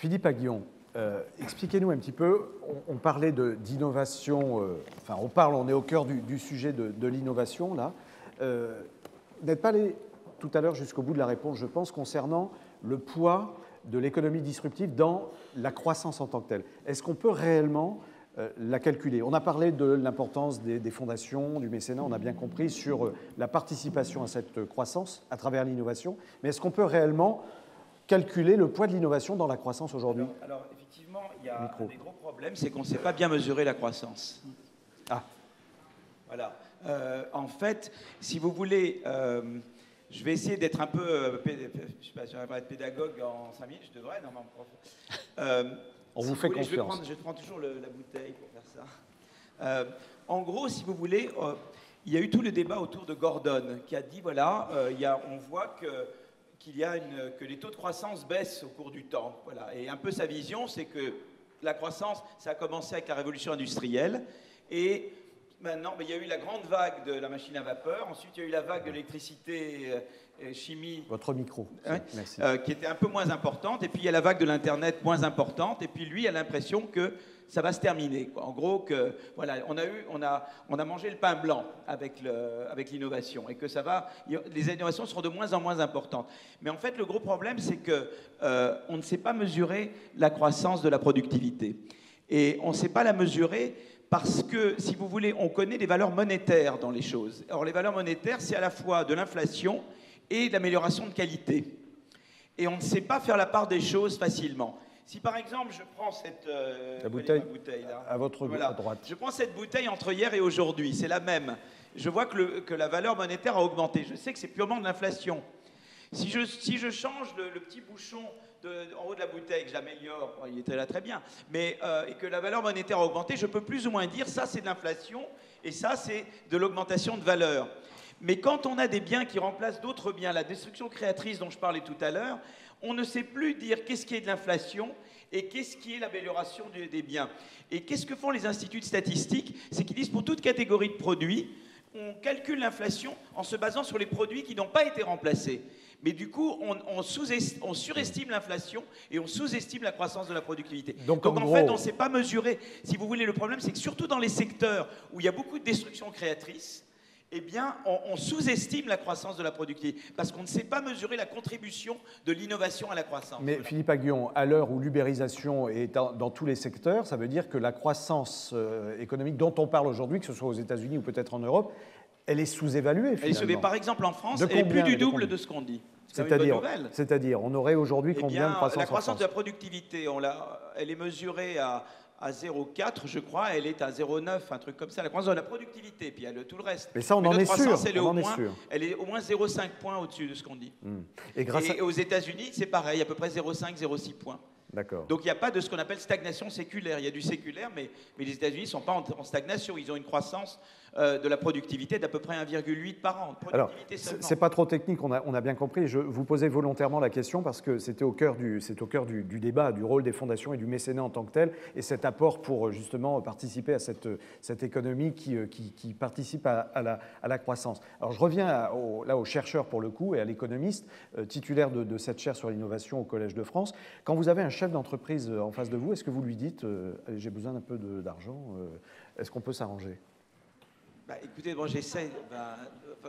Philippe Aghion, expliquez-nous un petit peu, on parlait d'innovation, enfin on est au cœur du sujet de l'innovation là. Vous n'êtes pas allé tout à l'heure jusqu'au bout de la réponse, je pense, concernant le poids de l'économie disruptive dans la croissance en tant que telle. Est-ce qu'on peut réellement la calculer? On a parlé de l'importance des fondations, du mécénat, on a bien compris sur la participation à cette croissance à travers l'innovation, mais est-ce qu'on peut réellement calculer le poids de l'innovation dans la croissance aujourd'hui? Alors, effectivement, il y a un des gros problèmes, c'est qu'on ne sait pas bien mesurer la croissance. Ah. Voilà. En fait, si vous voulez, je vais essayer d'être un peu, je ne sais pas si j'arriverai à être pédagogue en 5 minutes, je devrais, non, mon prof. On vous fait confiance. Je prends toujours la bouteille pour faire ça. En gros, si vous voulez, il y a eu tout le débat autour de Gordon, qui a dit, voilà, on voit que les taux de croissance baissent au cours du temps. Voilà. Et un peu sa vision, c'est que la croissance, ça a commencé avec la révolution industrielle. Et maintenant, il y a eu la grande vague de la machine à vapeur. Ensuite, il y a eu la vague de l'électricité, chimie. Votre micro, merci. Qui était un peu moins importante. Et puis, il y a la vague de l'Internet moins importante. Et puis, lui a l'impression que ça va se terminer, quoi. En gros, voilà, on a mangé le pain blanc avec l'innovation et que les innovations seront de moins en moins importantes. Mais en fait, le gros problème, c'est qu'on ne sait pas mesurer la croissance de la productivité. Et on ne sait pas la mesurer parce que, si vous voulez, on connaît les valeurs monétaires dans les choses. Or, les valeurs monétaires, c'est à la fois de l'inflation et de l'amélioration de qualité. Et on ne sait pas faire la part des choses facilement. Si par exemple je prends cette bouteille là, à votre droite, je prends cette bouteille entre hier et aujourd'hui, c'est la même. Je vois que la valeur monétaire a augmenté. Je sais que c'est purement de l'inflation. Si je change le petit bouchon en haut de la bouteille, que j'améliore, il était là très bien, mais et que la valeur monétaire a augmenté, je peux plus ou moins dire ça c'est de l'inflation et ça c'est de l'augmentation de valeur. Mais quand on a des biens qui remplacent d'autres biens, la destruction créatrice dont je parlais tout à l'heure, on ne sait plus dire qu'est-ce qui est de l'inflation et qu'est-ce qui est l'amélioration des biens. Et qu'est-ce que font les instituts de statistique? C'est qu'ils disent pour toute catégorie de produits, on calcule l'inflation en se basant sur les produits qui n'ont pas été remplacés. Mais du coup, on surestime l'inflation et on sous-estime la croissance de la productivité. Donc en fait, on ne sait pas mesurer. Si vous voulez, le problème, c'est que surtout dans les secteurs où il y a beaucoup de destruction créatrice, eh bien, on sous-estime la croissance de la productivité parce qu'on ne sait pas mesurer la contribution de l'innovation à la croissance. Mais voilà. Philippe Aghion, à l'heure où l'ubérisation est dans tous les secteurs, ça veut dire que la croissance économique dont on parle aujourd'hui, que ce soit aux États-Unis ou peut-être en Europe, elle est sous-évaluée finalement. Par exemple, en France, elle est plus du double de ce qu'on dit. C'est-à-dire, on aurait aujourd'hui combien de croissance en France? La croissance de la productivité, elle est mesurée à 0,4, je crois, elle est à 0,9, un truc comme ça, la croissance de la productivité, puis il y a tout le reste. Mais ça, on en est sûr. Elle est au moins 0,5 points au-dessus de ce qu'on dit. Et aux États-Unis, c'est pareil, à peu près 0,5, 0,6 points. D'accord. Donc il n'y a pas de ce qu'on appelle stagnation séculaire. Il y a du séculaire, mais les États-Unis ne sont pas en stagnation. Ils ont une croissance de la productivité d'à peu près 1,8 par an. Alors, c'est pas trop technique, on a bien compris. Je vous posais volontairement la question parce que c'est au cœur du débat, du rôle des fondations et du mécénat en tant que tel, et cet apport pour justement participer à cette économie qui participe à la croissance. Alors je reviens là au chercheur pour le coup et à l'économiste titulaire de cette chaire sur l'innovation au Collège de France. Quand vous avez un chef d'entreprise en face de vous, est-ce que vous lui dites j'ai besoin d'un peu d'argent, est-ce qu'on peut s'arranger? Écoutez, bon, j'essaie.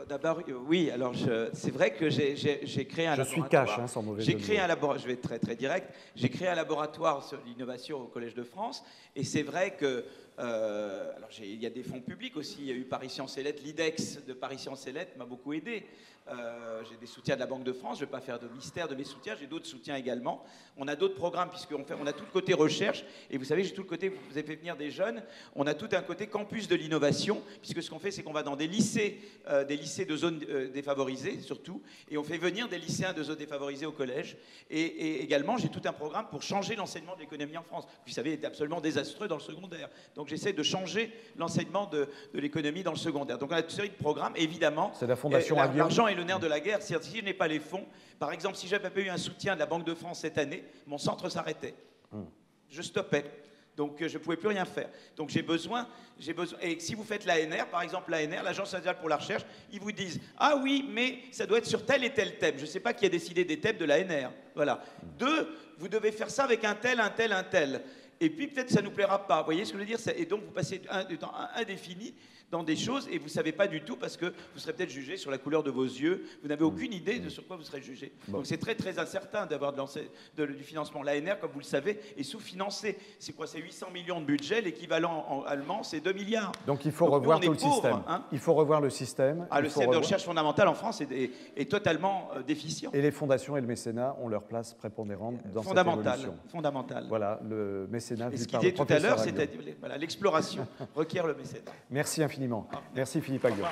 D'abord, oui. Alors, c'est vrai que j'ai créé un laboratoire. Je suis cash, sans mauvais jeu de mots. J'ai créé un laboratoire. Je vais être très très direct. J'ai créé un laboratoire sur l'innovation au Collège de France, et c'est vrai que alors il y a des fonds publics aussi. Il y a eu Paris Sciences et Lettres, l'IDEX de Paris Sciences et Lettres m'a beaucoup aidé. J'ai des soutiens de la Banque de France. Je ne vais pas faire de mystère de mes soutiens. J'ai d'autres soutiens également. On a d'autres programmes puisqu'on a tout le côté recherche. Et vous savez, j'ai tout le côté. Vous avez fait venir des jeunes. On a tout un côté campus de l'innovation puisque ce qu'on fait, c'est qu'on va dans des lycées de zones défavorisées surtout, et on fait venir des lycéens de zones défavorisées au collège. Et également, j'ai tout un programme pour changer l'enseignement de l'économie en France. Vous savez, il est absolument désastreux dans le secondaire. Donc j'essaie de changer l'enseignement de l'économie dans le secondaire. Donc on a une série de programmes, évidemment. C'est la Fondation Aghion. L'argent est le nerf de la guerre. C'est-à-dire, si je n'ai pas les fonds, par exemple, si je n'avais pas eu un soutien de la Banque de France cette année, mon centre s'arrêtait. Je stoppais. Donc je ne pouvais plus rien faire. Donc j'ai besoin. Et si vous faites l'ANR, par exemple l'ANR, l'Agence nationale pour la recherche, ils vous disent ah oui, mais ça doit être sur tel et tel thème. Je ne sais pas qui a décidé des thèmes de l'ANR. Voilà. 2, vous devez faire ça avec un tel, un tel, un tel. Et puis peut-être ça ne nous plaira pas. Vous voyez ce que je veux dire? Et donc vous passez du temps indéfini dans des choses et vous ne savez pas du tout parce que vous serez peut-être jugé sur la couleur de vos yeux. Vous n'avez aucune idée de sur quoi vous serez jugé. Bon. Donc c'est très très incertain d'avoir du financement. L'ANR, comme vous le savez, est sous-financé. C'est quoi? C'est 800 millions de budget. L'équivalent en allemand, c'est 2 milliards. Donc il faut revoir tout le système. Hein, il faut revoir le système. Le système de recherche fondamentale en France est totalement déficient. Et les fondations et le mécénat ont leur place prépondérante dans cette évolution. Fondamentale. Voilà, le mécénat. Et ce qu'il disait tout à l'heure, c'est l'exploration requiert le mécénat. Merci infiniment. Merci Philippe Aghion.